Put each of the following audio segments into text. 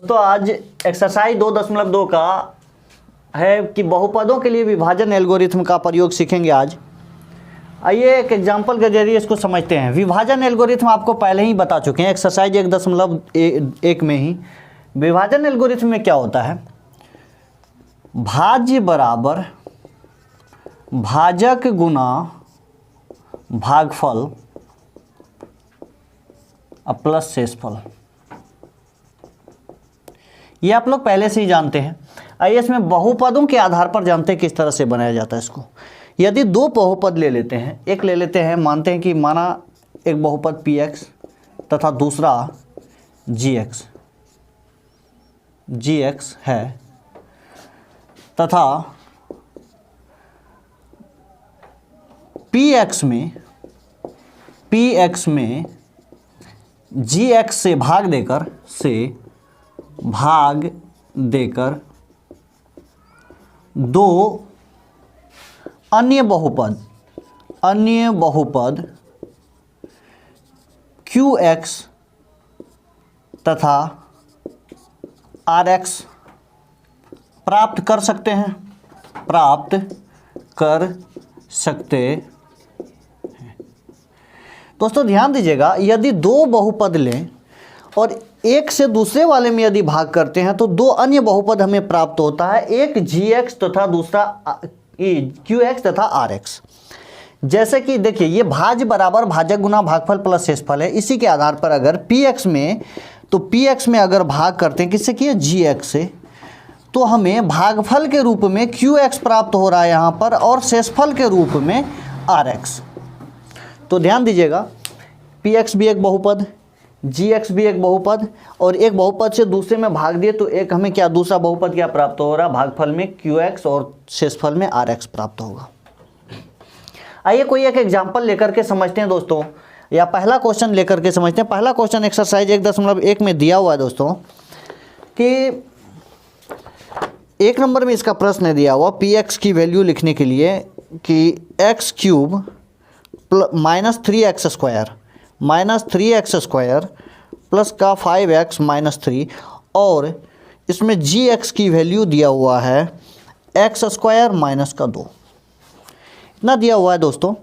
तो आज एक्सरसाइज 2.2 का है कि बहुपदों के लिए विभाजन एल्गोरिथम का प्रयोग सीखेंगे आज। आइए एक एग्जांपल के जरिए इसको समझते हैं। विभाजन एल्गोरिथम आपको पहले ही बता चुके हैं एक्सरसाइज 1.1 में ही। विभाजन एल्गोरिथम में क्या होता है, भाज्य बराबर भाजक गुना भागफल प्लस शेषफल। ये आप लोग पहले से ही जानते हैं। आइए इसमें बहुपदों के आधार पर जानते हैं किस तरह से बनाया जाता है इसको। यदि दो बहुपद ले लेते हैं, एक ले लेते हैं, मानते हैं कि माना एक बहुपद px तथा दूसरा gx है तथा px में gx से भाग देकर दो अन्य बहुपद qx तथा rx प्राप्त कर सकते हैं। दोस्तों ध्यान दीजिएगा, यदि दो बहुपद लें और एक से दूसरे वाले में यदि भाग करते हैं तो दो अन्य बहुपद हमें प्राप्त होता है, एक gx तथा दूसरा qx तथा rx। जैसे कि देखिए ये भाज्य बराबर भाजक गुना भागफल प्लस शेषफल है। इसी के आधार पर अगर px में अगर भाग करते हैं किससे किए, gx से, तो हमें भागफल के रूप में qx प्राप्त हो रहा है यहाँ पर और शेषफल के रूप में rx। तो ध्यान दीजिएगा, px भी एक बहुपद, gx भी एक बहुपद और एक बहुपद से दूसरे में भाग दिए तो एक हमें क्या दूसरा बहुपद क्या प्राप्त हो रहा है, भागफल में qx और शेषफल में rx प्राप्त होगा। आइए कोई एक एग्जांपल लेकर के समझते हैं दोस्तों, या पहला क्वेश्चन लेकर के समझते हैं। पहला क्वेश्चन एक्सरसाइज 1.1 में दिया हुआ है दोस्तों कि 1 नंबर में इसका प्रश्न दिया हुआ px की वैल्यू लिखने के लिए कि x cube minus 3x square plus का 5x माइनस 3 और इसमें gx की वैल्यू दिया हुआ है x स्क्वायर माइनस का 2। इतना दिया हुआ है दोस्तों।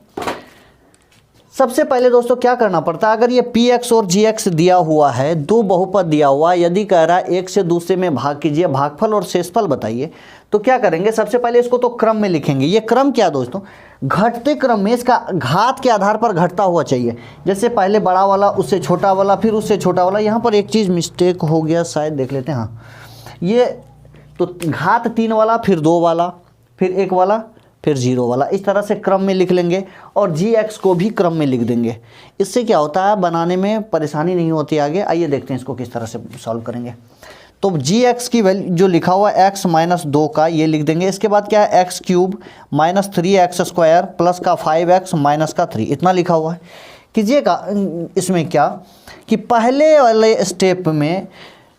सबसे पहले दोस्तों क्या करना पड़ता है, अगर ये px और gx दिया हुआ है, दो बहुपद दिया हुआ है, यदि कह रहा है एक से दूसरे में भाग कीजिए, भागफल और शेषफल बताइए, तो क्या करेंगे, सबसे पहले इसको तो क्रम में लिखेंगे। ये क्रम क्या दोस्तों, घटते क्रम में, इसका घात के आधार पर घटता हुआ चाहिए। जैसे पहले बड़ा वाला, उससे छोटा वाला, फिर उससे छोटा वाला। यहाँ पर एक चीज़ मिस्टेक हो गया शायद, देख लेते हैं। हाँ, ये तो घात 3 वाला, फिर 2 वाला, फिर 1 वाला, फिर 0 वाला, इस तरह से क्रम में लिख लेंगे और gx को भी क्रम में लिख देंगे। इससे क्या होता है, बनाने में परेशानी नहीं होती आगे। आइए देखते हैं इसको किस तरह से सॉल्व करेंगे। तो gx की वैल्यू जो लिखा हुआ है x माइनस 2 का, ये लिख देंगे। इसके बाद क्या है, x cube minus 3x square plus का 5x माइनस का 3, इतना लिखा हुआ है। कीजिएगा इसमें क्या कि पहले वाले स्टेप में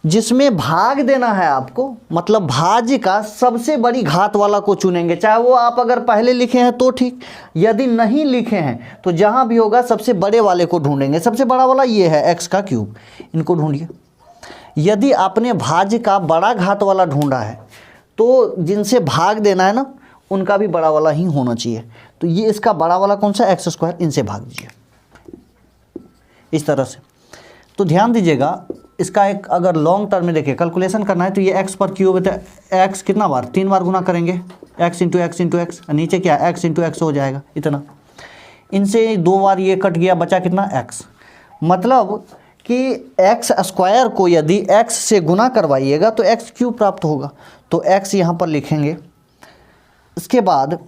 जिसमें भाग देना है आपको, मतलब भाज्य का सबसे बड़ी घात वाला को चुनेंगे। चाहे वो आप अगर पहले लिखे हैं तो ठीक, यदि नहीं लिखे हैं तो जहाँ भी होगा सबसे बड़े वाले को ढूंढेंगे। सबसे बड़ा वाला ये है x का क्यूब, इनको ढूंढिए। यदि आपने भाज्य का बड़ा घात वाला ढूंढा है तो जिनसे भाग देना है ना, उनका भी बड़ा वाला ही होना चाहिए। तो ये इसका बड़ा वाला कौन सा, x स्क्वायर, इनसे भाग दीजिए इस तरह से। तो ध्यान दीजिएगा, इसका एक अगर लॉन्ग टर्म में देखिए कैलकुलेशन करना है तो ये x पर क्यूब है, x कितना बार, 3 बार गुना करेंगे, x into x into x, नीचे क्या x इंटू एक्स हो जाएगा इतना। इनसे 2 बार ये कट गया, बचा कितना, x। मतलब कि x स्क्वायर को यदि x से गुना करवाइएगा तो x क्यूब प्राप्त होगा। तो x यहाँ पर लिखेंगे, इसके बाद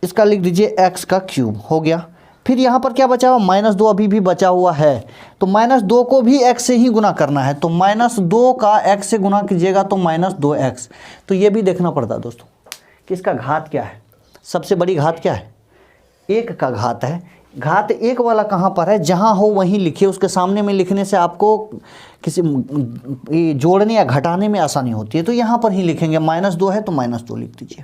इसका लिख दीजिए x का क्यूब, हो गया। फिर यहाँ पर क्या बचा हुआ, माइनस 2 अभी भी बचा हुआ है, तो माइनस 2 को भी x से ही गुना करना है। तो माइनस 2 का x से गुना कीजिएगा तो माइनस 2x। तो ये भी देखना पड़ता है दोस्तों कि इसका घात क्या है, सबसे बड़ी घात क्या है, 1 का घात है। घात 1 वाला कहाँ पर है, जहाँ हो वहीं लिखिए। उसके सामने में लिखने से आपको किसी जोड़ने या घटाने में आसानी होती है। तो यहाँ पर ही लिखेंगे, माइनस 2 है तो माइनस 2 लिख दीजिए।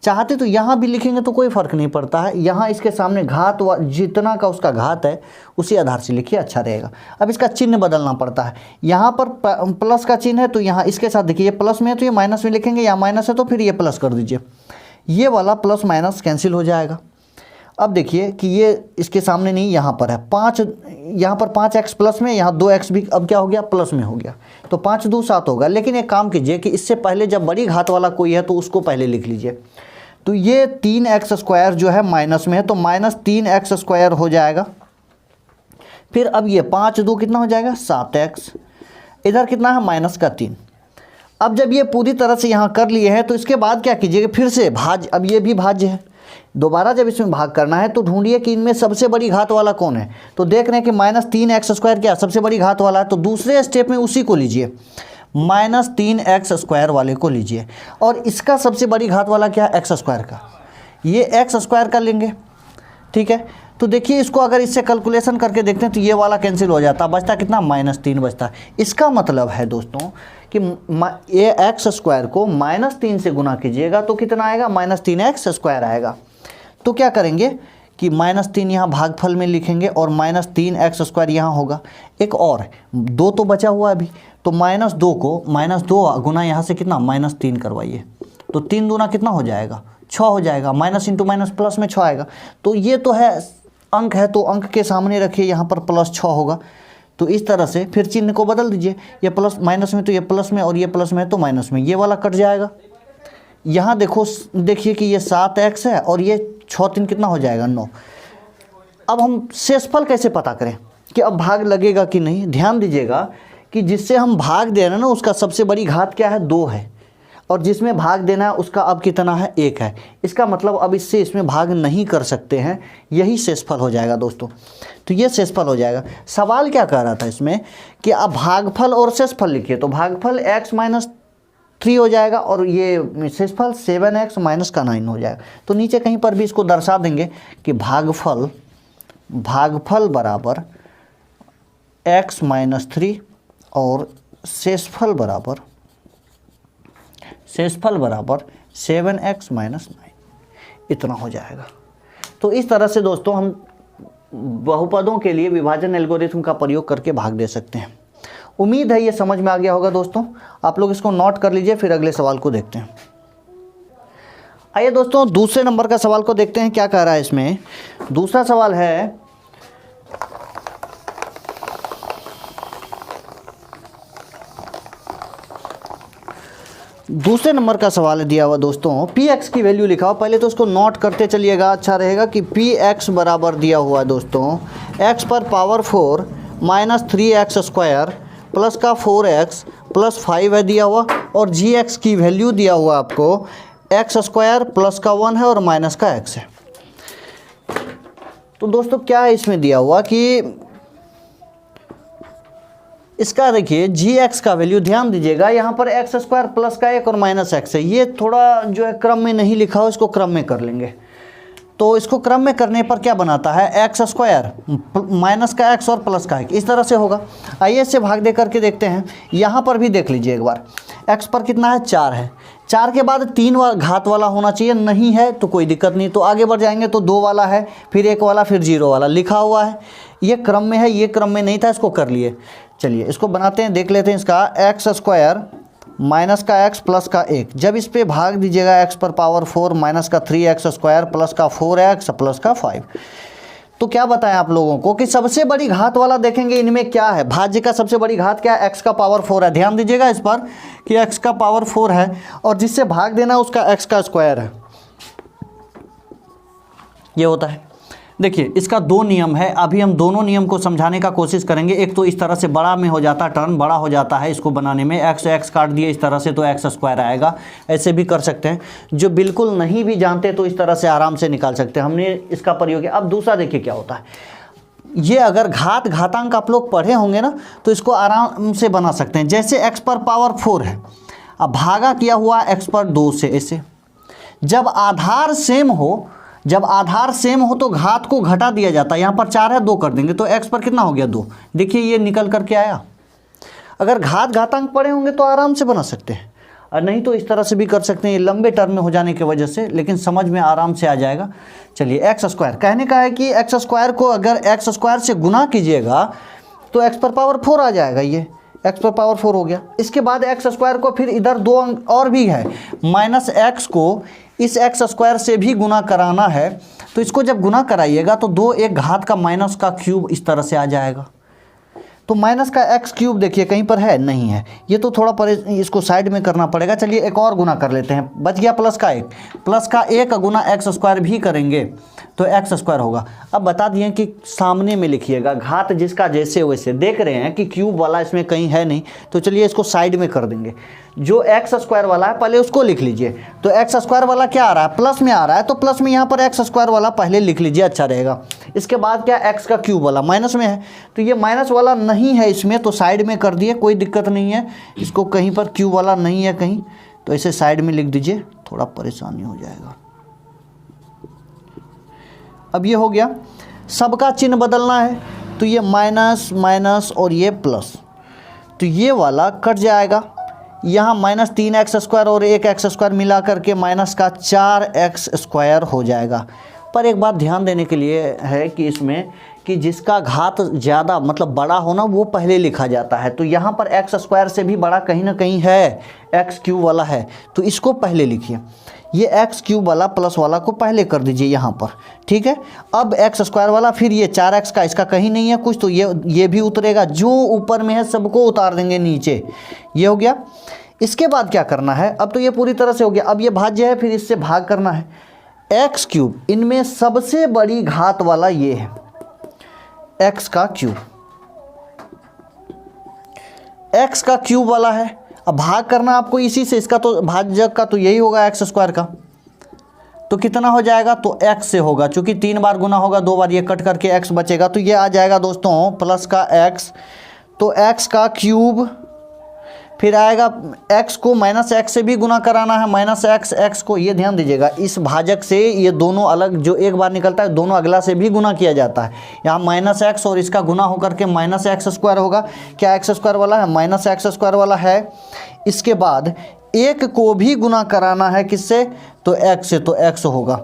चाहते तो यहाँ भी लिखेंगे तो कोई फ़र्क नहीं पड़ता है, यहाँ इसके सामने घात जितना का उसका घात है उसी आधार से लिखिए, अच्छा रहेगा। अब इसका चिन्ह बदलना पड़ता है, यहाँ पर प्लस का चिन्ह है तो यहाँ इसके साथ देखिए, ये प्लस में है तो ये माइनस में लिखेंगे, यहाँ माइनस है तो फिर ये प्लस कर दीजिए, ये वाला प्लस माइनस कैंसिल हो जाएगा। अब देखिए कि ये इसके सामने नहीं, यहाँ पर है 5, यहाँ पर 5x प्लस में, यहाँ 2x भी अब क्या हो गया, प्लस में हो गया, तो 5 2 7 होगा। लेकिन एक काम कीजिए कि इससे पहले जब बड़ी घात वाला कोई है तो उसको पहले लिख लीजिए। तो ये 3x² जो है माइनस में है तो -3x² हो जाएगा। फिर अब ये 5 2 कितना हो जाएगा, 7x, इधर कितना है -3। अब जब ये पूरी तरह से यहाँ कर लिए हैं तो इसके बाद क्या कीजिएगा, फिर से भाज्य, अब ये भी भाज्य है, दोबारा जब इसमें भाग करना है तो ढूंढिए कि इनमें सबसे बड़ी घात वाला कौन है। तो देख रहे हैं कि -3x² क्या सबसे बड़ी घात वाला है, तो दूसरे स्टेप में उसी को लीजिए, -3x² वाले को लीजिए, और इसका सबसे बड़ी घात वाला क्या है, x² का, ये x² का लेंगे, ठीक है। तो देखिए इसको अगर इससे कैलकुलेशन करके देखते हैं तो ये वाला कैंसिल हो जाता, बचता कितना, -3 बचता। इसका मतलब है दोस्तों कि ये x² को -3 से गुना कीजिएगा तो कितना आएगा, -3x² आएगा। तो क्या करेंगे कि -3 यहाँ भागफल में लिखेंगे और -3x² यहाँ होगा। एक और 2 तो बचा हुआ अभी, तो -2 को -2 गुना यहाँ से कितना, -3 करवाइए, तो 3 दूना कितना हो जाएगा, 6 हो जाएगा, माइनस इंटू माइनस प्लस में 6 आएगा। तो ये तो है अंक है, तो अंक के सामने रखिए, यहाँ पर +6 होगा। तो इस तरह से फिर चिन्ह को बदल दीजिए, ये प्लस माइनस में तो ये प्लस में, और ये प्लस में तो माइनस में, ये वाला कट जाएगा। यहाँ देखो, देखिए कि ये 7x है और ये 6 3 कितना हो जाएगा, 9। अब हम शेषफल कैसे पता करें कि अब भाग लगेगा कि नहीं। ध्यान दीजिएगा कि जिससे हम भाग दे रहे हैं ना उसका सबसे बड़ी घात क्या है, 2 है, और जिसमें भाग देना है उसका अब कितना है, 1 है। इसका मतलब अब इससे इसमें भाग नहीं कर सकते हैं, यही शेषफल हो जाएगा दोस्तों। तो ये शेषफल हो जाएगा। सवाल क्या कह रहा था इसमें कि अब भागफल और शेषफल लिखिए, तो भागफल x - 3 हो जाएगा और ये शेषफल 7x - 9 हो जाएगा। तो नीचे कहीं पर भी इसको दर्शा देंगे कि भागफल बराबर x - 3 और शेषफल बराबर 7x - 9, इतना हो जाएगा। तो इस तरह से दोस्तों हम बहुपदों के लिए विभाजन एल्गोरिथम का प्रयोग करके भाग दे सकते हैं। उम्मीद है ये समझ में आ गया होगा दोस्तों। आप लोग इसको नोट कर लीजिए, फिर अगले सवाल को देखते हैं। आइए दोस्तों दूसरे नंबर का सवाल को देखते हैं, क्या कह रहा है इसमें। दूसरा सवाल है, दूसरे नंबर का सवाल दिया हुआ दोस्तों, px की वैल्यू लिखा हो। पहले तो उसको नोट करते चलिएगा, अच्छा रहेगा कि px बराबर दिया हुआ है दोस्तों x पर पावर 4 -3x² प्लस का 4x प्लस 5 है दिया हुआ, और gx की वैल्यू दिया हुआ आपको x² प्लस का 1 है और माइनस का x है। तो दोस्तों क्या है इसमें दिया हुआ कि इसका देखिए gx का वैल्यू, ध्यान दीजिएगा यहाँ पर x² प्लस का 1 और माइनस x है। ये थोड़ा जो है क्रम में नहीं लिखा हो, इसको क्रम में कर लेंगे। तो इसको क्रम में करने पर क्या बनाता है, x² माइनस का x और प्लस का 1, इस तरह से होगा। आइए इससे भाग दे करके देखते हैं। यहाँ पर भी देख लीजिए एक बार, x पर कितना है, 4 है, 4 के बाद 3 घात वाला होना चाहिए, नहीं है तो कोई दिक्कत नहीं। तो आगे बढ़ जाएंगे तो 2 वाला है, फिर 1 वाला, फिर 0 वाला लिखा हुआ है। ये क्रम में है, ये क्रम में नहीं था, इसको कर लिए। चलिए इसको बनाते हैं, देख लेते हैं। इसका x² माइनस का x प्लस का 1, जब इस पे भाग दीजिएगा x पर पावर 4 माइनस का 3x² प्लस का 4x प्लस का 5। तो क्या बताएं आप लोगों को कि सबसे बड़ी घात वाला देखेंगे इनमें क्या है, भाज्य का सबसे बड़ी घात क्या है, x का पावर 4 है। ध्यान दीजिएगा इस पर कि x का पावर 4 है और जिससे भाग देना उसका x का स्क्वायर है, ये होता है। देखिए इसका 2 नियम है, अभी हम दोनों नियम को समझाने का कोशिश करेंगे। एक तो इस तरह से बड़ा में हो जाता है, टर्म बड़ा हो जाता है इसको बनाने में, x काट दिए इस तरह से तो x² आएगा, ऐसे भी कर सकते हैं। जो बिल्कुल नहीं भी जानते तो इस तरह से आराम से निकाल सकते हैं, हमने इसका प्रयोग किया। अब दूसरा देखिए क्या होता है, ये अगर घातांक आप लोग पढ़े होंगे ना तो इसको आराम से बना सकते हैं। जैसे x पर पावर 4 है, अब भागा किया हुआ x पर 2 से, ऐसे जब आधार सेम हो तो घात को घटा दिया जाता है। यहाँ पर 4 है, 2 कर देंगे तो x पर कितना हो गया, 2। देखिए ये निकल करके आया। अगर घातांक पढ़े होंगे तो आराम से बना सकते हैं। और नहीं तो इस तरह से भी कर सकते हैं, ये लंबे टर्म में हो जाने की वजह से, लेकिन समझ में आराम से आ जाएगा। चलिए एक्स स्क्वायर, कहने का है कि एक्स स्क्वायर को अगर एक्स स्क्वायर से गुना कीजिएगा तो एक्स पर पावर 4 आ जाएगा, ये एक्स पर पावर 4 हो गया। इसके बाद एक्स स्क्वायर को फिर इधर 2 अंक और भी है, माइनस एक्स को इस एक्स स्क्वायर से भी गुना कराना है, तो इसको जब गुना कराइएगा तो 2 एक घात का माइनस का क्यूब इस तरह से आ जाएगा। तो माइनस का एक्स क्यूब देखिए कहीं पर है, नहीं है, ये तो थोड़ा पर इसको साइड में करना पड़ेगा। चलिए एक और गुना कर लेते हैं, बच गया प्लस का 1, प्लस का 1 गुना एक्स स्क्वायर भी करेंगे तो एक्स स्क्वायर होगा। अब बता दिए कि सामने में लिखिएगा, घात जिसका जैसे वैसे, देख रहे हैं कि क्यूब वाला इसमें कहीं है नहीं, तो चलिए इसको साइड में कर देंगे। जो एक्स स्क्वायर वाला है पहले उसको लिख लीजिए, तो एक्स स्क्वायर वाला क्या आ रहा है, प्लस में आ रहा है, तो प्लस में यहाँ पर एक्स स्क्वायर वाला पहले लिख लीजिए, अच्छा रहेगा। इसके बाद क्या, एक्स का क्यूब वाला माइनस में है, तो ये माइनस वाला नहीं है इसमें, तो साइड में कर दिए, कोई दिक्कत नहीं है। इसको कहीं पर क्यूब वाला नहीं है कहीं, तो ऐसे साइड में लिख दीजिए, थोड़ा परेशानी हो जाएगा। अब ये हो गया, सबका चिन्ह बदलना है, तो ये माइनस माइनस और ये प्लस, तो ये वाला कट जाएगा। यहाँ माइनस 3x स्क्वायर और 1x स्क्वायर मिला करके माइनस का 4x स्क्वायर हो जाएगा। पर एक बात ध्यान देने के लिए है कि इसमें कि जिसका घात ज़्यादा मतलब बड़ा होना वो पहले लिखा जाता है, तो यहाँ पर एक्स स्क्वायर से भी बड़ा कहीं ना कहीं है, एक्स क्यूब वाला है, तो इसको पहले लिखिए। ये एक्स क्यूब वाला प्लस वाला को पहले कर दीजिए यहाँ पर, ठीक है। अब एक्स स्क्वायर वाला, फिर ये 4x का, इसका कहीं नहीं है कुछ, तो ये भी उतरेगा, जो ऊपर में है सबको उतार देंगे नीचे, ये हो गया। इसके बाद क्या करना है, अब तो ये पूरी तरह से हो गया, अब ये भाज्य है, फिर इससे भाग करना है। एक्स क्यूब, इनमें सबसे बड़ी घात वाला ये है एक्स का क्यूब, एक्स का क्यूब वाला है। अब भाग करना आपको इसी से, इसका तो भाजक का तो यही होगा एक्स स्क्वायर का, तो कितना हो जाएगा, तो एक्स से होगा, चूंकि 3 बार गुना होगा, 2 बार ये कट करके एक्स बचेगा, तो ये आ जाएगा दोस्तों प्लस का एक्स, तो एक्स का क्यूब, फिर आएगा एक्स को माइनस एक्स से भी गुना कराना है, माइनस एक्स, एक्स को, ये ध्यान दीजिएगा, इस भाजक से ये दोनों अलग जो एक बार निकलता है, दोनों अगला से भी गुना किया जाता है। यहाँ माइनस एक्स और इसका गुना होकर के माइनस एक्स स्क्वायर होगा। क्या एक्स स्क्वायर वाला है, माइनस एक्स स्क्वायर वाला है। इसके बाद एक को भी गुना कराना है, किससे, तो एक्स से, तो एक्स होगा,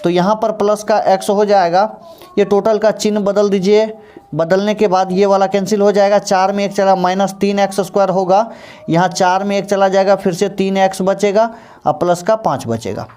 तो यहाँ पर प्लस का एक्स हो जाएगा। ये टोटल का चिन्ह बदल दीजिए, बदलने के बाद ये वाला कैंसिल हो जाएगा, 4 में 1 चला, माइनस 3x स्क्वायर होगा, यहाँ 4 में 1 चला जाएगा, फिर से 3x बचेगा और प्लस का 5 बचेगा।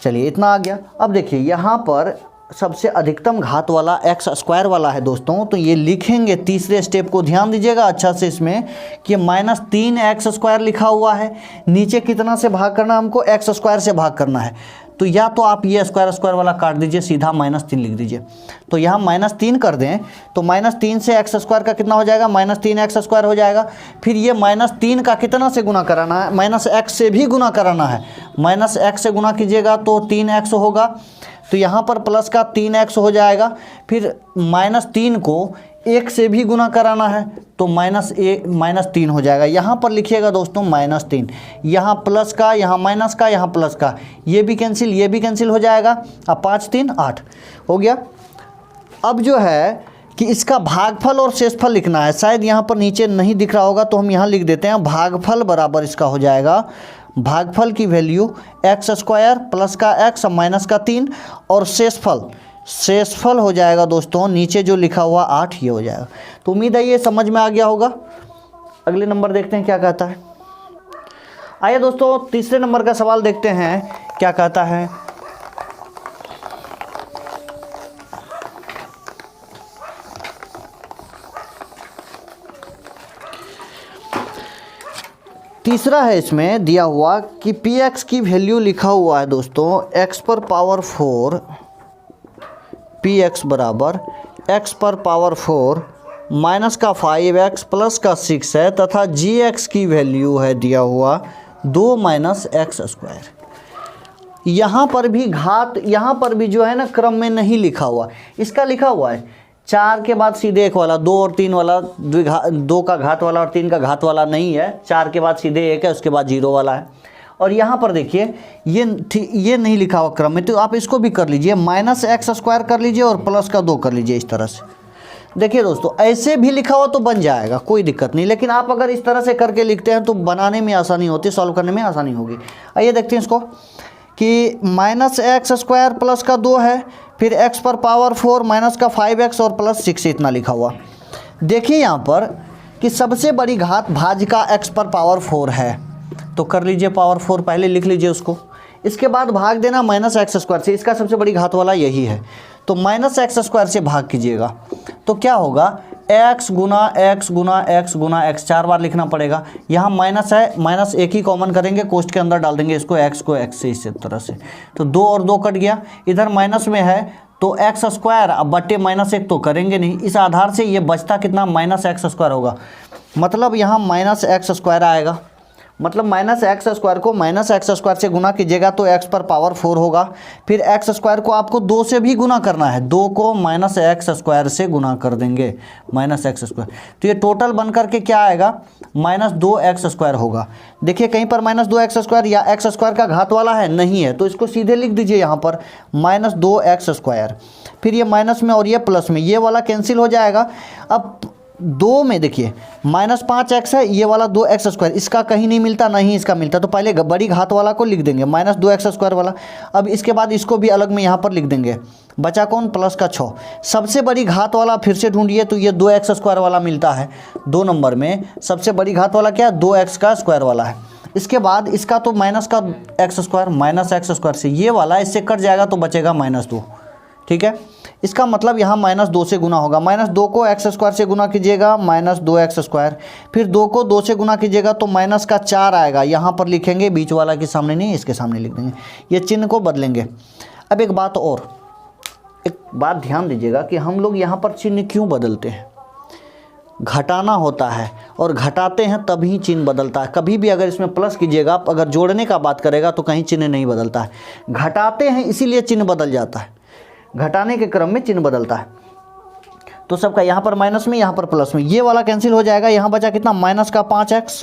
चलिए इतना आ गया। अब देखिए यहाँ पर सबसे अधिकतम घात वाला एक्स स्क्वायर वाला है दोस्तों, तो ये लिखेंगे तीसरे स्टेप को, ध्यान दीजिएगा अच्छा से इसमें कि माइनस 3x स्क्वायर लिखा हुआ है, नीचे कितना से भाग करना, हमको एक्स स्क्वायर से भाग करना है, तो या तो आप ये स्क्वायर स्क्वायर वाला काट दीजिए, सीधा माइनस 3 लिख दीजिए, तो यहाँ माइनस 3 कर दें, तो माइनस 3 से एक्स स्क्वायर का कितना हो जाएगा, माइनस 3x स्क्वायर हो जाएगा। फिर ये माइनस 3 का कितना से गुना कराना है, माइनस एक्स से भी गुना कराना है, माइनस एक्स से गुना कीजिएगा तो 3x होगा, तो यहाँ पर प्लस का 3x हो जाएगा। फिर माइनस 3 को 1 से भी गुना कराना है, तो माइनस 3 हो जाएगा। यहाँ पर लिखिएगा दोस्तों माइनस 3, यहाँ प्लस का, यहाँ माइनस का, यहाँ प्लस का, ये भी कैंसिल हो जाएगा। अब 5 3 8 हो गया। अब जो है कि इसका भागफल और शेषफल लिखना है, शायद यहाँ पर नीचे नहीं दिख रहा होगा, तो हम यहाँ लिख देते हैं, भागफल बराबर इसका हो जाएगा, भागफल की वैल्यू एक्स स्क्वायर प्लस का एक्स माइनस का 3, और शेषफल हो जाएगा दोस्तों नीचे जो लिखा हुआ 8, ये हो जाएगा। तो उम्मीद है ये समझ में आ गया होगा। अगले नंबर देखते हैं क्या कहता है। आइए दोस्तों तीसरे नंबर का सवाल देखते हैं क्या कहता है। तीसरा है इसमें दिया हुआ कि px की वैल्यू लिखा हुआ है दोस्तों x पर पावर 4, px बराबर x पर पावर 4 माइनस का 5x प्लस का 6 है, तथा gx की वैल्यू है दिया हुआ 2 माइनस एक्स स्क्वायर। यहाँ पर भी घात, यहाँ पर भी जो है ना क्रम में नहीं लिखा हुआ, इसका लिखा हुआ है 4 के बाद सीधे 1 वाला, 2 और 3 वाला, 2 का घात वाला और 3 का घात वाला नहीं है, 4 के बाद सीधे 1 है, उसके बाद 0 वाला है। और यहाँ पर देखिए ये नहीं लिखा हुआ क्रम में, तो आप इसको भी कर लीजिए, माइनस एक्स स्क्वायर कर लीजिए और प्लस का 2 कर लीजिए इस तरह से। देखिए दोस्तों, ऐसे भी लिखा हुआ तो बन जाएगा, कोई दिक्कत नहीं, लेकिन आप अगर इस तरह से करके लिखते हैं तो बनाने में आसानी होती, सॉल्व करने में आसानी होगी। आइए देखते हैं इसको कि माइनस एक्स स्क्वायर प्लस का 2 है, फिर एक्स पर पावर 4 माइनस का 5x और प्लस 6 इतना लिखा हुआ। देखिए यहाँ पर कि सबसे बड़ी घात भाज्य एक्स पर पावर 4 है, तो कर लीजिए पावर 4 पहले लिख लीजिए उसको, इसके बाद भाग देना माइनस एक्स स्क्वायर से, इसका सबसे बड़ी घात वाला यही है, तो माइनस एक्स स्क्वायर से भाग कीजिएगा तो क्या होगा, एक्स गुना एक्स गुना एक्स गुना एक्स, 4 बार लिखना पड़ेगा। यहाँ माइनस है, माइनस एक ही कॉमन करेंगे, कोष्ट के अंदर डाल देंगे इसको, एक्स को एक्स से, इस तरह से, तो 2 और 2 कट गया, इधर माइनस में है तो एक्स स्क्वायर, अब बट्टे माइनस 1 तो करेंगे नहीं, इस आधार से ये बचता कितना, माइनस एक्स स्क्वायर होगा, मतलब यहाँ माइनस एक्स स्क्वायर आएगा, मतलब माइनस एक्स स्क्वायर को माइनस एक्स स्क्वायर से गुना कीजिएगा तो एक्स पर पावर 4 होगा, फिर एक्स स्क्वायर को आपको 2 से भी गुना करना है, 2 को माइनस एक्स स्क्वायर से गुना कर देंगे, माइनस एक्स स्क्वायर, तो ये टोटल बन करके क्या आएगा, माइनस 2x स्क्वायर होगा। देखिए कहीं पर माइनस 2x स्क्वायर या एक्स स्क्वायर का घात वाला है, नहीं है, तो इसको सीधे लिख दीजिए यहाँ पर माइनस 2x स्क्वायर, फिर ये माइनस में और ये प्लस में, ये वाला कैंसिल हो जाएगा। अब 2 में देखिए माइनस 5x है, ये वाला 2x स्क्वायर, इसका कहीं नहीं मिलता, नहीं इसका मिलता, तो पहले बड़ी घात वाला को लिख देंगे माइनस 2x स्क्वायर वाला, अब इसके बाद इसको भी अलग में यहाँ पर लिख देंगे, बचा कौन, प्लस का 6, सबसे बड़ी घात वाला फिर से ढूंढिए तो ये 2x स्क्वायर वाला मिलता है, 2 नंबर में सबसे बड़ी घात वाला क्या है, 2x का स्क्वायर वाला है, इसके बाद इसका तो माइनस का x square, minus x square से ये वाला इससे कट जाएगा तो बचेगा माइनस 2, ठीक है, इसका मतलब यहाँ माइनस 2 से गुना होगा, माइनस 2 को एक्स स्क्वायर से गुना कीजिएगा माइनस 2x स्क्वायर, फिर 2 को 2 से गुना कीजिएगा तो माइनस का 4 आएगा, यहाँ पर लिखेंगे, बीच वाला के सामने नहीं, इसके सामने लिख देंगे, ये चिन्ह को बदलेंगे। अब एक बात और, एक बात ध्यान दीजिएगा कि हम लोग यहाँ पर चिन्ह क्यों बदलते हैं, घटाना होता है और घटाते हैं तभी चिन्ह बदलता है, कभी भी अगर इसमें प्लस कीजिएगा, आप अगर जोड़ने का बात करेगा तो कहीं चिन्ह नहीं बदलता है, घटाते हैं इसीलिए चिन्ह बदल जाता है, घटाने के क्रम में चिन्ह बदलता है। तो सबका यहाँ पर माइनस में, यहाँ पर प्लस में, ये वाला कैंसिल हो जाएगा, यहाँ बचा कितना, माइनस का 5x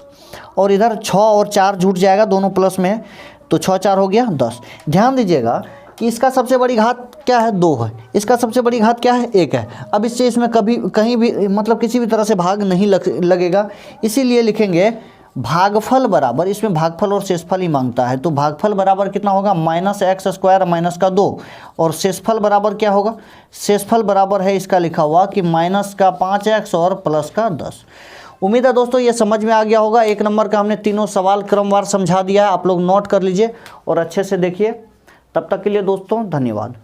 और इधर 6 और 4 जुट जाएगा, दोनों प्लस में है, तो 6 4 हो गया 10। ध्यान दीजिएगा कि इसका सबसे बड़ी घात क्या है, 2 है, इसका सबसे बड़ी घात क्या है, 1 है। अब इससे इसमें कभी कहीं भी मतलब किसी भी तरह से भाग नहीं लगेगा, इसीलिए लिखेंगे भागफल बराबर, इसमें भागफल और शेषफल ही मांगता है, तो भागफल बराबर कितना होगा, माइनस एक्स स्क्वायर माइनस का 2, और शेषफल बराबर क्या होगा, शेषफल बराबर है इसका लिखा हुआ कि माइनस का 5x और प्लस का 10। उम्मीद है दोस्तों ये समझ में आ गया होगा। 1 नंबर का हमने तीनों सवाल क्रमवार समझा दिया है, आप लोग नोट कर लीजिए और अच्छे से देखिए। तब तक के लिए दोस्तों धन्यवाद।